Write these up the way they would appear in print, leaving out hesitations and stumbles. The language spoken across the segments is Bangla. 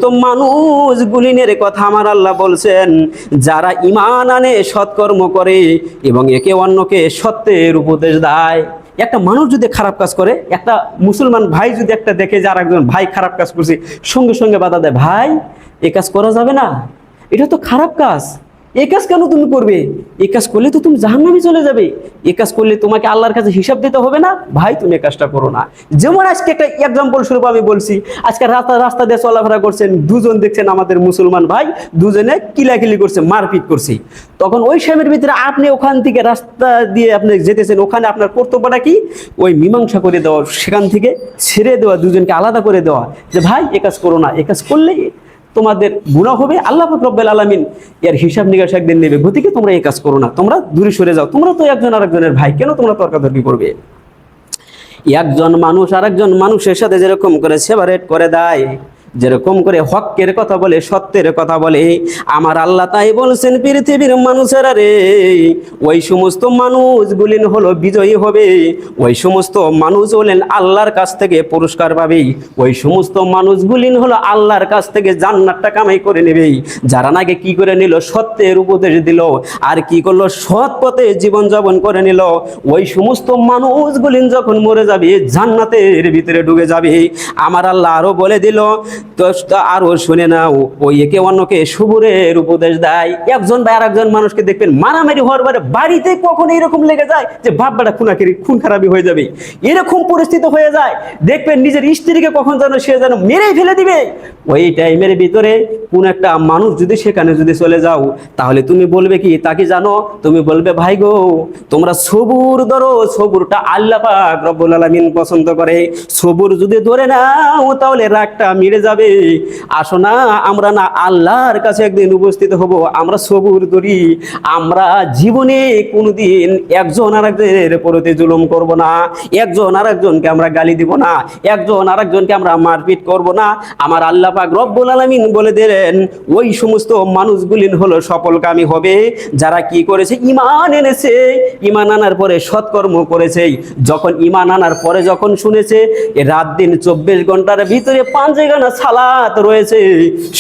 সমস্ত মানুষগুলিনের কথা আমার আল্লাহ বলছেন, যারা ঈমান আনে, সৎকর্ম করে এবং একে অন্যকে সত্যের উপদেশ দেয়। একটা মানুষ যদি খারাপ কাজ করে, একটা মুসলমান ভাই যদি একটা দেখে যে আর একজন ভাই খারাপ কাজ করছে, সঙ্গে সঙ্গে বাধা দেয়, ভাই এ কাজ করা যাবে না, এটা তো খারাপ কাজ, এই কাজ কেন তুমি করবে, এই কাজ করলে তো তুমি জাহান্নামে চলে যাবে, এই কাজ করলে তোমাকে আল্লাহর কাছে হিসাব দিতে হবে না, ভাই তুমি এই কাজটা করো না। যেমন আজকে একটা এক্সাম্পল স্বরূপ আমি বলছি, আজকে রাস্তা দিয়ে চলাফেরা করছেন, দুজন দেখছেন আমাদের মুসলমান ভাই, দুজনে কিলাকিলি করছে, মারপিট করছে, তখন ওই সময়ের ভিতরে আপনি ওখান থেকে রাস্তা দিয়ে আপনি যেতেছেন, ওখানে আপনার কর্তব্যটা কি, ওই মীমাংসা করে দেওয়া, সেখান থেকে ছেড়ে দেওয়া, দুজনকে আলাদা করে দেওয়া, যে ভাই এ কাজ করো না, এ কাজ করলে তোমাদের গুনাহ হবে, আল্লাহ পাক রব্বুল আলামিন এর হিসাব নিকাশ একদিন নেবে, গতিকে তোমরা এই কাজ করো না, তোমরা দূরে সরে যাও, তোমরা তো একজন আরেকজনের ভাই, কেন তোমরা তর্কাতর্কি করবে। একজন মানুষ আরেকজন মানুষের সাথে যেরকম করে সেপারেট করে দেয়, যেরকম করে হকের কথা বলে, সত্যের কথা বলে, আমার আল্লাহ তাই বলছেন, পৃথিবীর মানুষেরা রে, ওই সমস্ত মানুষগুলি হলো বিজয়ী হবে, ওই সমস্ত মানুষ হলেন আল্লাহর কাছ থেকে পুরস্কার পাবে, ওই সমস্ত মানুষগুলি হলো আল্লাহর কাছ থেকে জান্নাতটা কামাই করে নেবে, যারা নাকি কি করে নিল, সত্যের উপদেশ দিল, আর কি করলো, সৎ পথে জীবনযাপন করে নিল, ওই সমস্ত মানুষগুলি যখন মরে যাবে, জান্নাতের ভিতরে ঢুকে যাবে। আমার আল্লাহ আরো বলে দিল, তো আরো শুনে নাও, ওই একে অন্যকে সবুরের উপদেশ দেয়। একজন বা আরেকজন মানুষকে দেখবেন মারামারি হওয়ার পরে বাড়িতে কখন এরকম লেগে যায় যে বাপ বেটা খুন খারাপি হয়ে যাবে, এরকম পরিস্থিতি হয়ে যায়, দেখবেন নিজের স্ত্রীকে কখন যেন সে যেন মেরেই ফেলে দিবে, ওই টাইমের ভিতরে কোন একটা মানুষ যদি সেখানে যদি চলে যাও, তাহলে তুমি বলবে কি তাকে, জানো, তুমি বলবে ভাই গো তোমরা সবুর ধরো, সবুরটা আল্লাহ পাক রব্বুল আলামিন পছন্দ করে, সবুর যদি ধরে নাও তাহলে রাগটা মিটে যাবে। আসো না, আমরা না আল্লাহর কাছে একদিন উপস্থিত হব, আমরা সবুর ধরি, আমরা জীবনে কোনোদিন একজন আরেকজনের প্রতি জুলুম করব না, একজন আরেকজনকে আমরা গালি দিব না, একজন আরেকজনকে আমরা মারপিট করব না। আমার আল্লাহ পাক রব্বুল আলামিন বলে দিলেন, ওই সমস্ত মানুষগুলি হলো সফলকামী হবে যারা কি করেছে, ঈমান এনেছে, ঈমান আনার পরে সৎকর্ম করেছে। যখন ঈমান আনার পরে যখন শুনেছে রাত দিন 24 ঘন্টার ভিতরে 5 গানা সালাত রয়েছে,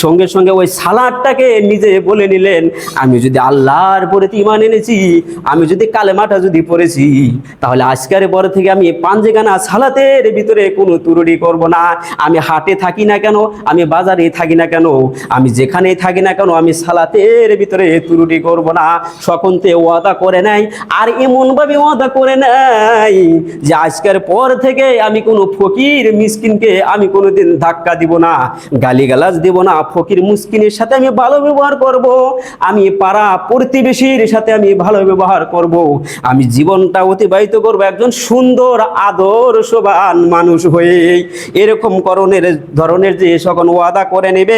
সঙ্গে সঙ্গে ওই সালাতটাকে নিজে বলে নিলেন, আমি যদি আল্লাহর প্রতি ঈমান এনেছি, আমি যদি কালেমাটা যদি পড়েছি, তাহলে আজকের পর থেকে আমি 5 গানা সালাতের ভিতরে কোনো ত্রুটি করব না। আমি হাটে থাকি না কেন, আমি বাজারে থাকি না কেন, আমি যেখানেই থাকি না কেন, আমি সালাতের ভিতরে ত্রুটি করব না। সকন্তে ওয়াদা করে নাই, আর এমনভাবে ওয়াদা করে নাই যে আজকের পর থেকে আমি কোনো ফকির মিসকিনকে আমি কোনোদিন ধাক্কা দিব না, গালিগালাজ দিব না, ফকির মিসকিনের সাথে আমি ভালো ব্যবহার করব, আমি পাড়া প্রতিবেশীর সাথে আমি ভালো ব্যবহার করব, আমি জীবনটা অতিবাহিত করব একজন সুন্দর আদর্শবান মানুষ হয়ে। এরকম ধরনের যে যখন ওয়াদা করে নেবে,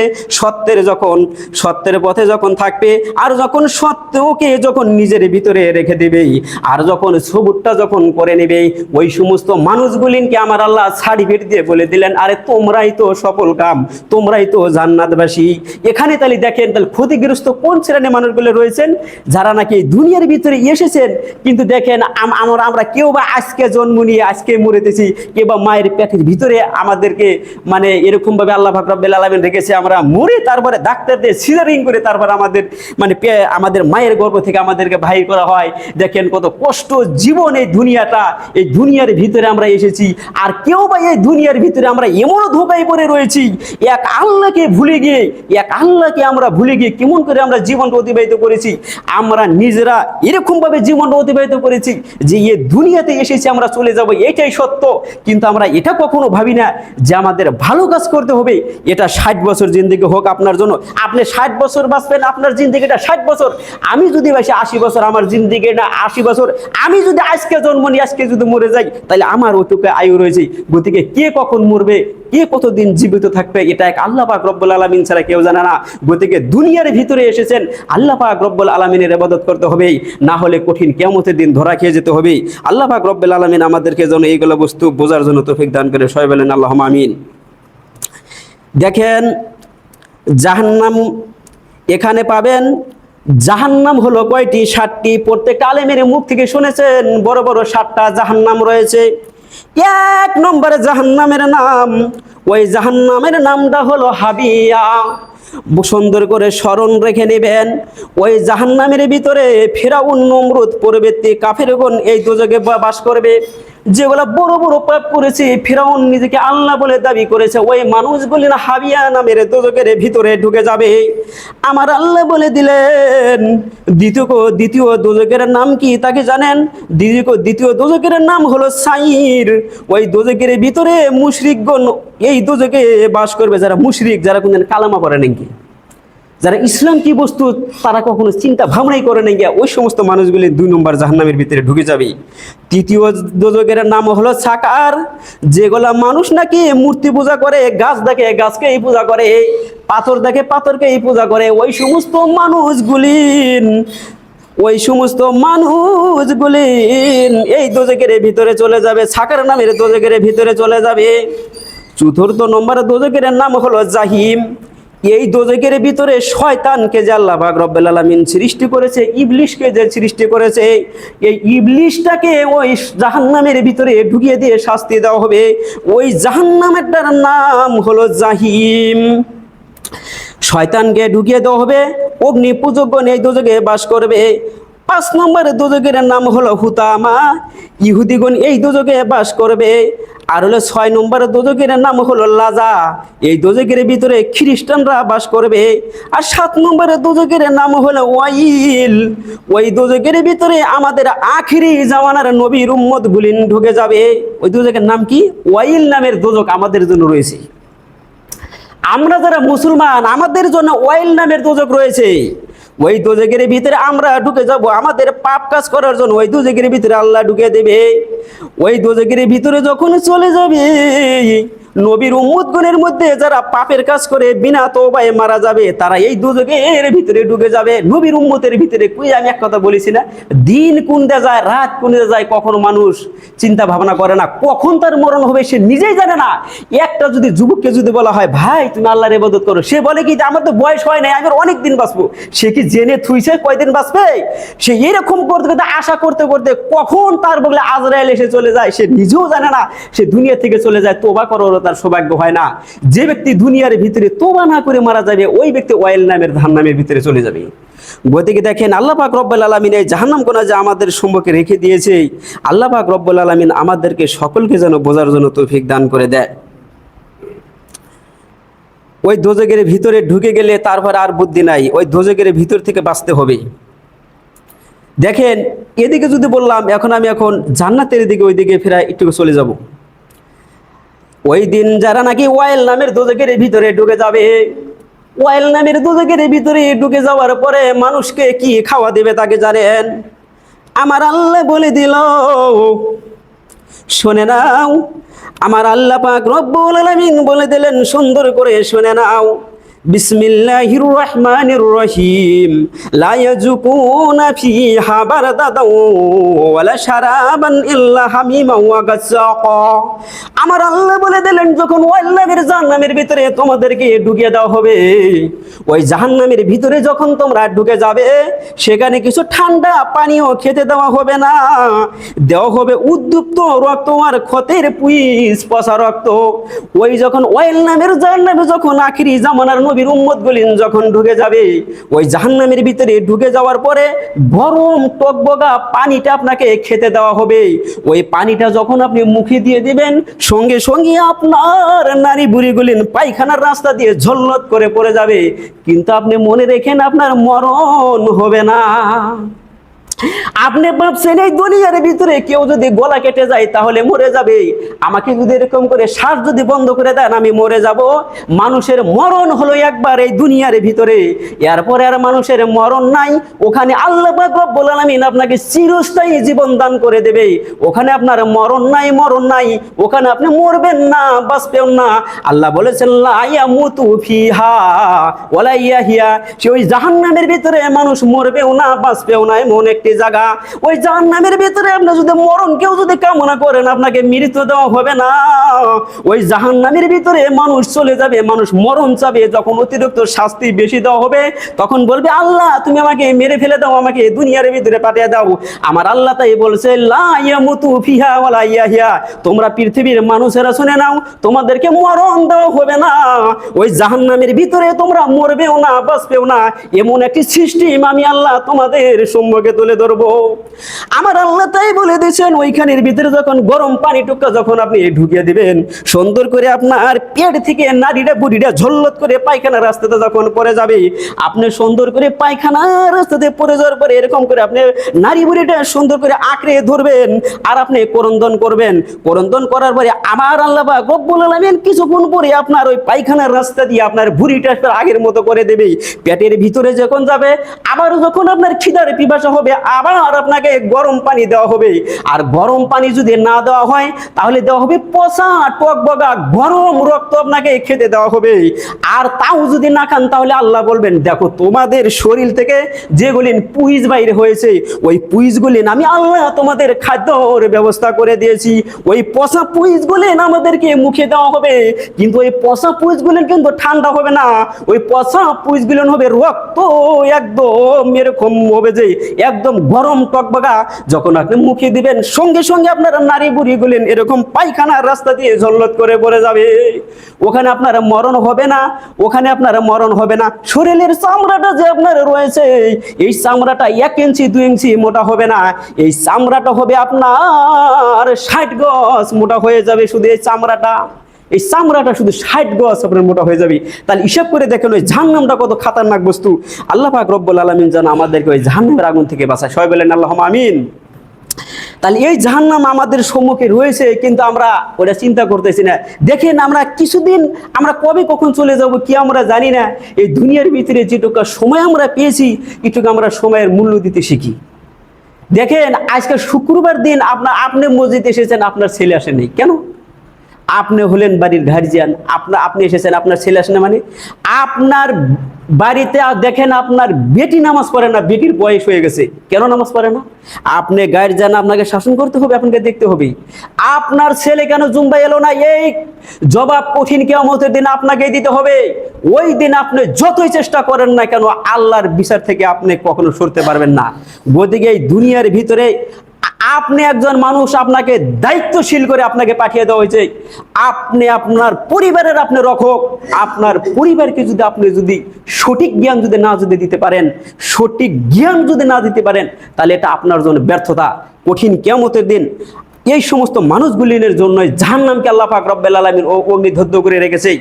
সত্যের পথে যখন থাকবে, আর যখন সত্যকে যখন নিজের ভিতরে রেখে দেবে, আর যখন সবুরটা যখন করে নেবে, ওই সমস্ত মানুষগুলিকে আমার আল্লাহ সার্টিফিকেট দিয়ে বলে দিলেন, আরে তোমরাই তো সফল কাম, তোমরাই তো জান্নাতবাসী। এখানে তাহলে দেখেন, তাহলে ক্ষতিগ্রস্ত কোন শ্রেণীর মানুষগুলো রয়েছেন, যারা নাকি দুনিয়ার ভিতরে এসেছেন, কিন্তু দেখেন আমরা কেউ বা আজকে জন্ম নিয়ে আজকে মরেতেছি, কেউ বা মায়ের পেটের ভিতরে আমাদেরকে মানে এরকম ভাবে আল্লাহ পাক রব্বুল আলামিন রেখেছে, আমরা মরে তারপরে ডাক্তার দিয়ে সিজারিং করে তারপর আমাদের মানে আমাদের মায়ের গর্ভ থেকে আমাদেরকে বাহির করা হয়। দেখেন কত কষ্ট জীবন এই দুনিয়াটা, এই দুনিয়ার ভিতরে আমরা এসেছি, আর কেউ বা এই দুনিয়ার ভিতরে আমরা এমনও ধোকায় পড়ে রয়েছি, এক আল্লাহকে ভুলে গিয়ে কেমন করে আমরা জীবনটা অতিবাহিত করেছি, আমরা নিজেরা এরকম ভাবে জীবনটা অতিবাহিত করেছি যে এই দুনিয়াতে এসেছি আমরা চলে যাব, এটাই সত্য, কিন্তু আমরা এটা কখনো ভাবি না যে আমাদের ভালো কাজ করতে হবে। এটা 60 বছর জিন্দেগি হোক আপনার জন্য, আপনি 60 বছর বাঁচবেন, আপনার জিন্দেগিটা 60 বছর, আমি যদি বাঁচি 80 বছর, আমার জিন্দেগিটা 80 বছর, আমি যদি আজকে জন্ম নিই আজকে যদি মরে যাই, তাহলে আমার ওইটুকু আয়ু রয়েছে। গতিকে কে কখন মরবে, কে কতদিন জীবিত থাকবে, এটা এক আল্লাহ পাক রব্বুল আলামিন ছাড়া কেউ জানে না। গতিকে দুনিয়ার ভিতরে এসেছেন, আল্লাহ পাক রব্বুল আলামিনের ইবাদত করতে হবে, না হলে কঠিন কিয়ামতের দিন ধরা খেয়ে যেতে হবে। আল্লাহ পাক রব্বুল আলামিন আমাদেরকে যেন এইগুলো বস্তু বোঝার জন্য তৌফিক দান করে, সবাই বলেন আল্লাহুম্মা আমিন। দেখেন জাহান্নাম এখানে পাবেন, জাহান্নাম হলো কয়টি? 7টি। প্রত্যেকটা আলেমের মুখ থেকে শুনেছেন বড় বড় 7টা জাহান্নাম রয়েছে। 1 নম্বরে জাহান্নামের নাম ওই জাহান্নামের নামটা হলো হাবিয়া। সুন্দর করে স্মরণ রেখে নেবেন। ওই জাহান্নামের ভিতরে ফিরআউন, নমরুদ প্রভৃতি কাফেরগণ এই দোজখে বাস করবে। যেগুলা বড় বড় পাপ করেছে, ফিরআউন নিজেকে আল্লাহ বলে দাবি করেছে, ওই মানুষগুলি না হাবিয়া নামের দোজখের ভিতরে ঢুকে যাবে। আমার আল্লাহ বলে দিলেন দ্বিতীয় দোজখের নাম কি তাকে জানেন? দ্বিতীয় দোজখের নাম হলো সাইর। ওই দোজখের ভিতরে মুশরিকগণ এই দোজখে বাস করবে, যারা মুশরিক, যারা কোনদিন কালামা পড়ে নাকি, যারা ইসলাম কি বস্তু তারা কখনো চিন্তা ভাবনাই করে নাই, ওই সমস্ত মানুষগুলি 2 নম্বর জাহান্নামের ভিতরে ঢুকে যাবে। তৃতীয় দোজখের নাম হলো সাকার। যেগুলা মানুষ নাকি মূর্তি পূজা করে, গাছ দেখে গাছকেই পূজা করে, পাথর দেখে পাথরকেই পূজা করে, ওই সমস্ত মানুষগুলি এই দোজখের ভিতরে চলে যাবে, সাকার নামের দোজখের ভিতরে চলে যাবে। চতুর্থ নম্বর দোজখের নাম হলো জাহিম। এই দোজখের ভিতরে শয়তানকে যে আল্লাহ পাক রব্বুল আলামিন সৃষ্টি করেছে, ইবলিশকে যে সৃষ্টি করেছে, এই ইবলিশটাকে ওই জাহান্নামের ভিতরে ঢুকিয়ে দিয়ে শাস্তি দেওয়া হবে। ওই জাহান্নামেরটার নাম হলো জাহিম। শয়তানকে ঢুকিয়ে দেওয়া হবে, অগ্নি পূজকগণ এই দোজখে বাস করবে। 5 নম্বর দোজখের নাম হলো হুতামা। ইহুদিগণ এই দোজখে বাস করবে। আর হলো 6 নম্বর দোজখের নাম হলো লাজা। এই দোজখের ভিতরে খ্রিস্টানরা বাস করবে। আর 7 নম্বর দোজখের নাম হলো ওয়াইল। ওই দোজখের ভিতরে আমাদের আখিরি জামানার নবীর উম্মতগুলি ঢুকে যাবে। ওই দোজখের নাম কি? ওয়াইল নামের দোজখ আমাদের জন্য রয়েছে। আমরা যারা মুসলমান, আমাদের জন্য ওয়াইল নামের দোজখ রয়েছে। ওই দোজখের ভিতরে আমরা ঢুকে যাব, আমাদের পাপ কাজ করার জন্য ওই দোজখের ভিতরে আল্লাহ ঢুকে দেবে। ওই দোজখের ভিতরে যখন চলে যাবে, নবীর উম্মতগণের মধ্যে যারা পাপের কাজ করে বিনা তওবায় মারা যাবে, তারা এই দোজখের ভিতরে ঢুকে যাবে। নবীর উম্মতের ভিতরে কই, আমি এক কথা বলেছি না, দিন কোনটা যায় রাত কোনটা যায় কখনো মানুষ চিন্তা ভাবনা করে না। কখন তার মরণ হবে সে নিজেই জানে না। একটা যদি যুবককে যদি বলা হয়, ভাই তুমি আল্লাহর ইবাদত করো, সে বলে কি আমার তো বয়স হয় নাই, আমি অনেক দিন বাঁচবো। সে কি জেনে থুইছে কয়দিন বাঁচবে? সে এরকম করতে করতে আশা করতে করতে কখন তার বলে আজরাইল এসে চলে যায় সে নিজেও জানে না। সে দুনিয়া থেকে চলে যায়, তোবা করার তার সৌভাগ্য হয় না। যে ব্যক্তি দুনিয়ার ভিতরে তোবা না করে মারা যাবে, ওই ব্যক্তি ওয়াইল নামের জাহান্নামের ভিতরে চলে যাবে। গতিকে দেখেন, আল্লাহ পাক রব্বুল আলামিন এই জাহান্নামগুলো যে আমাদের সম্মুখে রেখে দিয়েছে, আল্লাহ পাক রব্বুল আলামিন আমাদেরকে সকলকে যেন বোঝার জন্য তৌফিক দান করে দেয়। ওই দোজখের ভিতরে ঢুকে গেলে তারপর আর বুদ্ধি নাই, ওই দোজখের ভিতর থেকে বাঁচতে হবে। দেখেন, এদিকে যদি বললাম এখন আমি জান্নাতের দিকে, ওই দিকে ফেরা একটু চলে যাব। ওই দিন যারা নাকি ওয়াইল নামের দোজখের ভিতরে ঢুকে যাবে, ওয়াইল নামের দোজখের ভিতরে ঢুকে যাওয়ার পরে মানুষকে কি খাওয়া দেবে তাকে জানেন? আমার আল্লাহ বলে দিল, শুনে নাও। আমার আল্লাহ পাক রব্বুল আলামিন বলে দিলেন, সুন্দর করে শুনে নাও। বিসমিল্লাহির রহমানির রহিম। লা ইয়াজুকুনা ফিহা বারদাদাও ওয়ালা শারাবান ইল্লা হামিমা ওয়া গাসসাকা। আমার আল্লাহ বলে দিলেন, যখন ওয়াইলের জাহান্নামের ভিতরে তোমাদেরকে ঢুকিয়ে দেওয়া হবে, ওই জাহান্নামের ভিতরে যখন তোমরা ঢুকে যাবে, সেখানে কিছু ঠান্ডা পানিও খেতে দেওয়া হবে না। দেওয়া হবে উদ্দুপ্ত রক্ত আর ক্ষতের পুইস পচা রক্ত। ওই যখন ওয়াইল নামের জাহান্নামে যখন আখিরি জামানার নবীর উম্মতগুলি যখন ঢুকে যাবে, ওই জাহান্নামের ভিতরে ঢুকে যাওয়ার পরে গরম টকবগা পানিটা আপনাকে খেতে দেওয়া হবে। ওই পানিটা যখন আপনি মুখে দিয়ে দিবেন, সঙ্গে সঙ্গে আপনার নারী বুড়িগুলি পায়খানার রাস্তা দিয়ে ঝল্লত করে পড়ে যাবে। কিন্তু আপনি মনে রেখেন, আপনার মরণ হবে না। আপনি ভাবছেন এই দুনিয়ার ভিতরে কেউ যদি গলা কেটে যায় তাহলে মরে যাবে, আমাকে যদি এরকম করে শ্বাস যদি বন্ধ করে দেন আমি মরে যাব। মানুষের মরণ হলো একবার এই দুনিয়ার ভিতরে, এরপরে আর মানুষের মরণ নাই। ওখানে আল্লাহ পাক রব্বুল আলামিন আপনাকে চিরস্থায়ী জীবন দান করে দেবে। ওখানে আপনার মরণ নাই, ওখানে আপনি মরবেন না, বাঁচবেন না। আল্লাহ বলেছেন, লা ইয়ামুতু ফিহা ওয়ালা ইয়াহিয়া। সেই জাহান্নামের ভিতরে মানুষ মরবেও না, বাঁচবেও না, এমন একটি জায়গা। ওই জাহান্নামের ভিতরে আপনি যদি মরণ কেউ যদি কামনা করেন, আপনাকে মৃত্যু দেওয়া হবে না। ওই জাহান্নামের ভিতরে মানুষ চলে যাবে, মানুষ মরণ চাবে। যখন অতিরিক্ত শাস্তি বেশি দেওয়া হবে, তখন বলবে আল্লাহ তুমি আমাকে মেরে ফেলে দাও, আমাকে দুনিয়ার ভিতরে পাঠিয়ে দাও। আমার আল্লাহ তাই বলছে, লা ইয়ামুতু ফিহা ওয়ালা ইয়াহিয়া, তোমরা পৃথিবীর মানুষেরা শুনে নাও, তোমাদেরকে মরণ দেওয়া হবে না। ওই জাহান্নামের ভিতরে তোমরা মরবেও না, বাঁচবেও না। এমন একটি সিস্টেম আমি আল্লাহ তোমাদের সম্মুখে তুলে ধরবো। আমার আল্লাহ তাই বলে দিয়েছেন, ওইখানের ভিতরে যখন গরম পানি টুকা যখন আপনি ঢুকিয়ে দিবেন, সুন্দর করে আপনার পেট থেকে নাড়িটা বুড়িটা ঝল্লত করে পায়খানার রাস্তাতে যখন পড়ে যাবে, আপনি সুন্দর করে পায়খানার রাস্তাতে পড়ে যাওয়ার পরে এরকম করে আপনি নারী বুড়িটা সুন্দর করে আঁকড়ে ধরবেন, আর আপনি করন্দন করবেন। করন্দন করার পরে আমার আল্লাহ পাক রব্বুল আলামিন কিছুক্ষণ পরে আপনার ওই পায়খানার রাস্তা দিয়ে আপনার ভুঁড়িটা আগের মতো করে দেবে। পেটের ভিতরে যখন যাবে, আবার যখন আপনার খিদার পিপাসা হবে, আবার আপনাকে গরম পানি দেওয়া হবে। আর গরম পানি যদি না দেওয়া হয়, তাহলে দেওয়া হবে পচা টকবগা গরম রক্ত আপনাকে খেতে দেওয়া হবে। আর তাও যদি না খান, তাহলে আল্লাহ বলবেন, দেখো তোমাদের শরীর থেকে যেগুলি পুইজ বাইরে হয়েছে, ওই পুইজগুলি আমি আল্লাহ তোমাদের খাদ্যর ব্যবস্থা করে দিয়েছি। ওই পচা পুইজগুলি আমাদেরকে মুখে দেওয়া হবে, কিন্তু ওই পচা পুইজগুলি কিন্তু ঠান্ডা হবে না। ওই পচা পুইজগুলি হবে রক্ত একদম এরকম হবে যে একদম গরম টকবগা। যখন আপনি মুখে দিবেন, সঙ্গে সঙ্গে আপনার নারী বুড়ি গুলেন এরকম পায়খানার রাস্তা দিয়ে ঝল্লত করে পড়ে যাবে। ওখানে আপনার মরণ হবে না, ওখানে আপনার মরণ হবে না। শরীরের চামড়াটা যে আপনার রয়েছে, এই চামড়াটা 1 ইঞ্চি 2 ইঞ্চি মোটা হবে না। এই চামড়াটা হবে আপনার 60 গজ মোটা হয়ে যাবে। শুধু এই চামড়াটা শুধু 60 গজ আপনার মোটা হয়ে যাবে। তাহলে হিসাব করে দেখেন ওই জাহান্নামটা কত খাতারনাক বস্তু। আল্লাহ পাক রব্বুল আলামিন যেন আমাদেরকে ওই জাহান্নামের আগুন থেকে বাঁচায়। সবাই বলেন আল্লাহুম্মা আমিন। তাহলে এই জাহান্নাম আমাদের সম্মুখে রয়েছে, কিন্তু আমরা ওটা চিন্তা করতেছি না। দেখেন আমরা কিছুদিন, আমরা কবে কখন চলে যাব কি আমরা জানি না। এই দুনিয়ার ভিতরে যেটুকু সময় আমরা পেয়েছি, এটুকু আমরা সময়ের মূল্য দিতে শিখি। দেখেন আজকে শুক্রবার দিন আপনি মসজিদে এসেছেন, আপনার ছেলে আসেনি কেন? আপনি হলেন বাড়ির গার্জিয়ান, আপনি এসেছেন, আপনার ছেলে আসে না মানে? আপনার বাড়িতে দেখেন আপনার বেটি নামাজ পড়ে না, বেটির বয়স হয়ে গেছে, কেন নামাজ পড়ে না? আপনি গার্জিয়ান, আপনাকে শাসন করতে হবে, আপনাকে দেখতে হবে। আপনার ছেলে কেন জুম্বা এলো না, এই জবাব কঠিন কিয়ামতের দিন আপনাকে দিতে হবে। ওই দিন আপনি যতই চেষ্টা করেন না কেন, আল্লাহর বিচার থেকে আপনি কখনো সরতে পারবেন না। গতিকে এই দুনিয়ার ভিতরে আপনি একজন মানুষ, আপনাকে দায়িত্বশীল করে আপনাকে পাঠিয়ে দেওয়া হয়েছে। আপনি আপনার পরিবারের আপনি রক্ষক। আপনার পরিবারকে যদি সঠিক জ্ঞান যদি দিতে পারেন, সঠিক জ্ঞান যদি না দিতে পারেন, তাহলে এটা আপনার জন্য ব্যর্থতা। কঠিন কিয়ামতের দিন এই সমস্ত মানুষগুলির জন্য জাহান্নামকে আল্লাহ পাক রব্বুল আলামিন অগ্নিদগ্ধ করে রেখেছে।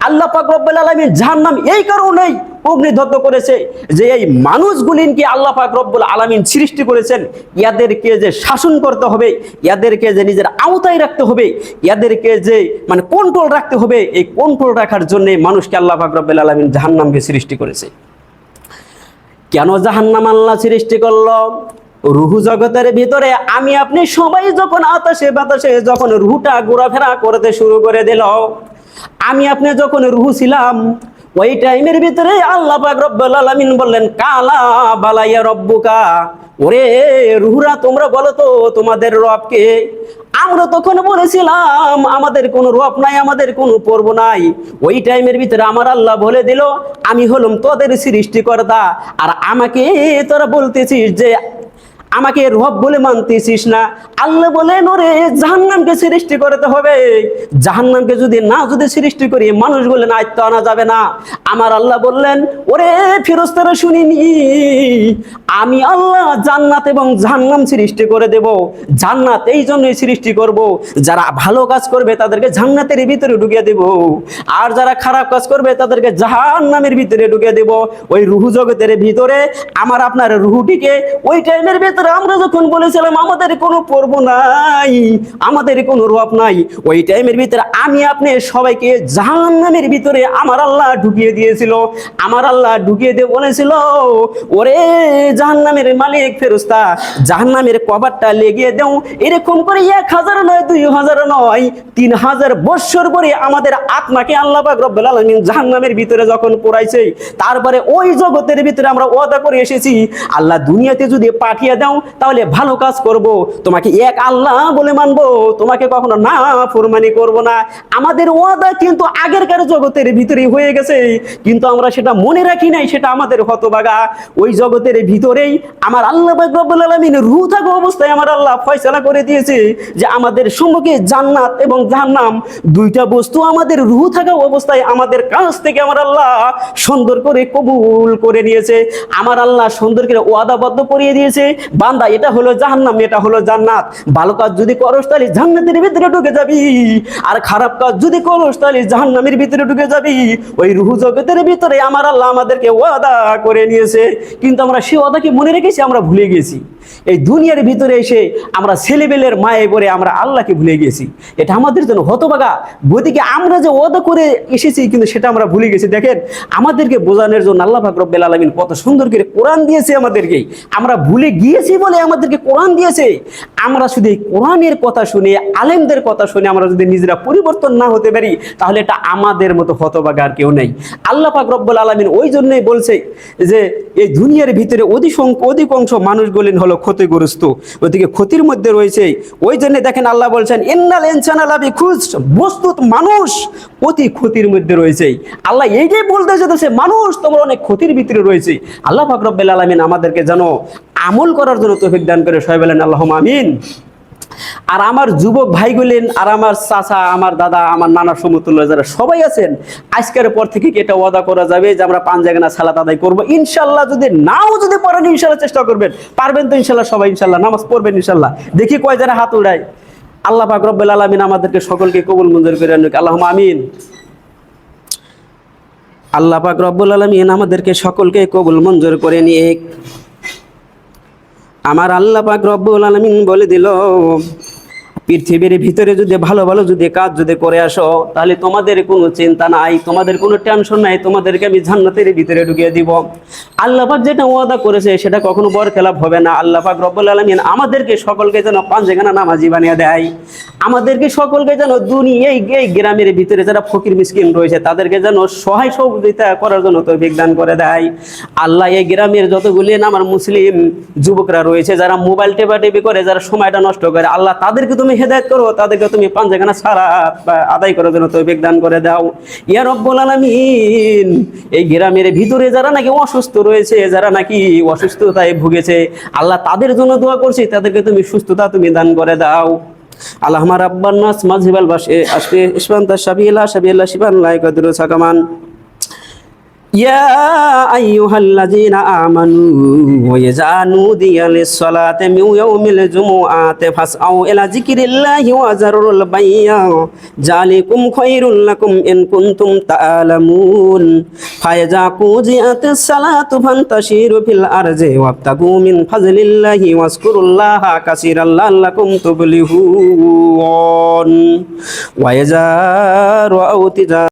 আল্লাহ পাক রব্বুল আলামিন জাহান্নাম এই কারণেই অগ্নিদগ্ধ করেছে যে এই মানুষগুলিকে আল্লাহ পাক রব্বুল আলামিন সৃষ্টি করেছেন, ইয়াদেরকে যে শাসন করতে হবে, ইয়াদেরকে যে নিজের আওতায় রাখতে হবে, ইয়াদেরকে যে মানে কন্ট্রোল রাখতে হবে। এই কন্ট্রোল রাখার জন্য মানুষকে আল্লাহ পাক রব্বুল আলামিন জাহান্নামকে সৃষ্টি করেছে। কেন জাহান্নাম আল্লাহ সৃষ্টি করলো? রুহু জগতের ভিতরে আমি আপনি সবাই যখন আতাশে বাতাসে যখন রুহুটা ঘোরাফেরা করতে শুরু করে দিল, আমি আপনি যখন রুহু ছিলাম, ওই টাইমের ভিতরে আল্লাহ পাক রব্বুল আলামিন বললেন, কালা বালাইয়া রব্বুকা, ওরে রুহুরা তোমরা বলো তো তোমাদের রবকে। আমরা তখন বলেছিলাম আমাদের কোনো রব নাই, আমাদের কোনো পর্ব নাই। ওই টাইমের ভিতরে আমার আল্লাহ বলে দিল, আমি হলাম তোদের সৃষ্টিকর্তা। আর আমাকে তোরা বলতেছিস যে আমাকে রব বলে মানতেছিস না। আল্লাহ বলেন, ওরে জাহান্নামকে সৃষ্টি করতে হবে। জাহান্নামকে যদি সৃষ্টি করি, মানুষ বলে না আয়ত্ত আনা যাবে না। আমার আল্লাহ বললেন, ওরে ফেরেশতারা শুনিনি, আমি আল্লাহ জান্নাত এবং জাহান্নাম সৃষ্টি করে দেব। জান্নাত এই জন্যই সৃষ্টি করব, যারা ভালো কাজ করবে তাদেরকে জান্নাতের ভিতরে ঢুকিয়ে দেব, আর যারা খারাপ কাজ করবে তাদেরকে জাহান্নামের ভিতরে ঢুকিয়ে দেব। ওই রুহু জগতের ভিতরে আমার আপনার রুহুটিকে ওই টাইমের ভিতরে আমরা যখন বলেছিলাম আমাদের কোনো পর্ব নাই, আমাদের কোনো রব নাই, ওই টাইমের ভিতরে আমি আপনি সবাইকে জাহান্নামের ভিতরে আমার আল্লাহ ঢুকিয়ে দিয়েছিল। আমার আল্লাহ ঢুকিয়ে দিয়ে বলেছিল, ওরে জাহান্নামের মালিক ফেরেশতা, জাহান্নামের কভারটা লেগিয়ে দাও। এরকম করে 1000 নয়, 2000 নয়, 3000 বৎসর পরে আমাদের আত্মাকে আল্লাহ পাক রব্বুল আলামিন জাহান্নামের ভিতরে যখন পোড়াইছে, তারপরে ওই জগতের ভিতরে আমরা ওয়াদা করে এসেছি, আল্লাহ দুনিয়াতে যদি পাঠিয়ে দেন দাও, তাহলে ভালো কাজ করব, তোমাকে এক আল্লাহ বলে মানবো, তোমাকে কখনো না ফরমানি করব না। আমাদের ওয়াদা কিন্তু আগেরকার জগতের ভিতরে হয়ে গেছে, কিন্তু আমরা সেটা মনে রাখি নাই, সেটা আমাদের হতভাগা। ওই জগতের ভিতরেই আমার আল্লাহ পাক রব্বুল আলামিন রূহ থাকা অবস্থায় আমার আল্লাহ ফয়সালা করে দিয়েছে যে আমাদের সম্মুখে জান্নাত এবং জাহান্নাম, দুইটা বস্তু আমাদের রূহ থাকা অবস্থায় আমাদের কাছ থেকে আমার আল্লাহ সুন্দর করে কবুল করে নিয়েছে। আমার আল্লাহ সুন্দর করে ওয়াদাবদ্ধ করিয়ে দিয়েছে, বান্দা এটা হলো জাহান্নাম, এটা হলো জান্নাত। ভালো কাজ যদি করস তাহলে জান্নাতের ভিতরে ঢুকে যাবি, আর খারাপ কাজ যদি করস তাহলে জাহান্নামের ভিতরে ঢুকে যাবি। ওই রূহ জগতের ভিতরে আমার আল্লাহ আমাদেরকে ওয়াদা করে নিয়েছে, কিন্তু আমরা সেই ওয়াদাকে মনে রেখেছি, আমরা ভুলে গেছি। এই দুনিয়ার ভিতরে এসে আমরা ছেলেবেলের মায়ে পড়ে আমরা আল্লাহকে ভুলে গেছি। এটা আমাদের জন্য হতভাগা। বইদিকে আমরা যে ওয়াদা করে এসেছি, কিন্তু সেটা আমরা ভুলে গেছি। দেখেন, আমাদেরকে বোঝানোর জন্য আল্লাহ পাক রব্বুল আলামিন কত সুন্দর করে কোরআন দিয়েছে আমাদেরকে। আমরা ভুলে গিয়েছি বলে আমাদেরকে কোরআন দিয়েছে। আমরা শুধু এই কোরআনের কথা শুনে, আলেমদের কথা শুনে আমরা যদি নিজেরা পরিবর্তন না হতে পারি, তাহলে এটা আমাদের মতো হতভাগা আর কেউ নেই। আল্লাহ পাক রব্বুল আলামিন ওই জন্যই বলছে যে এই দুনিয়ার ভিতরে অধিকাংশ মানুষগুলি হলো ক্ষতিগ্রস্ত, ওদিকে ক্ষতির মধ্যে রয়েছে। ওই জন্য দেখেন আল্লাহ বলছেন ইন্নাল ইনসানা লাফি খুসর, বস্তুত মানুষ অতি ক্ষতির মধ্যে রয়েছে। আল্লাহ এইটাই বলতে চাইছে মানুষ তোমরা অনেক ক্ষতির ভিতরে রয়েছে। আল্লাহ পাক রব্বুল আলামিন আমাদেরকে যেন আমল করার জন্য তৌফিক দান করে, সবাই বলেন আল্লাহুম্মা আমিন। আর আমার যুবক ভাইগুলেন, আর আমার চাচা, আমার দাদা, আমার নানা সমতুল্য যারা সবাই আছেন, আজকের পর থেকে কি এটা ওয়াদা করা যাবে যে আমরা 5 জায়গা সালাত আদায় করবো ইনশাল্লাহ? যদি পারেন ইনশাল্লাহ চেষ্টা করবেন, পারবেন তো ইনশাল্লাহ সবাই ইনশাল্লাহ নামাজ পড়বেন ইনশাল্লাহ। দেখি কয় যারা হাত উড়ায়। আল্লাহ পাক রব্বুল আলামিন আমাদেরকে সকলকে কবুল মঞ্জুর করে আনুক, আল্লাহুম্মা আমিন। আল্লাহ পাক রব্বুল আলামিন আমাদেরকে সকলকে কবুল মঞ্জুর করে নিক। আমার আল্লাহ পাক রব্বুল আলামিন বলে দিল, পৃথিবীর ভিতরে যদি ভালো ভালো যদি কাজ যদি করে আসো, তাহলে তোমাদের কোনো চিন্তা নাই, তোমাদের কোনো টেনশন নাই, তোমাদেরকে আমি জান্নাতের ভিতরে ঢুকিয়ে দিব। আল্লাহ পাক যেটা ওয়াদা করেছে সেটা কখনো বরখেলাপ হবে না। আল্লাহ পাক রব্বুল আলামিন আমাদেরকে সকলকে যেন 5 জায়গা নামাজি বানিয়ে দেয়। আমাদেরকে সকলকে যেন এই গ্রামের ভিতরে যারা ফকির মিসকিন রয়েছে তাদেরকে যেন সহায় সহযোগিতা করার জন্য তৌফিক দান করে দেয়। আল্লাহ এই গ্রামের যতগুলি আমার মুসলিম যুবকরা রয়েছে যারা মোবাইল টেপাটেপি করে, যারা সময়টা নষ্ট করে, আল্লাহ তাদেরকে তুমি হেদায়েত করো, তাদেরকে তুমি 5 জায়গা সালাত আদায় করার জন্য তৌফিক দান করে দাও ইয়া রব্বুল আলামিন। এই গ্রামের ভিতরে যারা নাকি অসুস্থ রয়েছে, যারা নাকি অসুস্থতায় ভুগেছে, আল্লাহ তাদের জন্য দোয়া করছি, তাদেরকে তুমি সুস্থতা তুমি দান করে দাও। আল্লাহুম্মা রাব্বান নাস মাযহিবাল বাশে আশফি ইসবান্তা শাবিলা শিবান লাইকাদুরু সাকামান। يا أيها الذين آمنوا إذا نودي للصلاة من يوم الجمعة فاسعوا إلى ذكر الله وذروا البيع ذلكم خير لكم إن كنتم تعلمون فإذا قضيت الصلاة فانتشروا في الأرض وابتغوا من فضل الله واذكروا الله كثيرا لعلكم تفلحون وإذا رأوا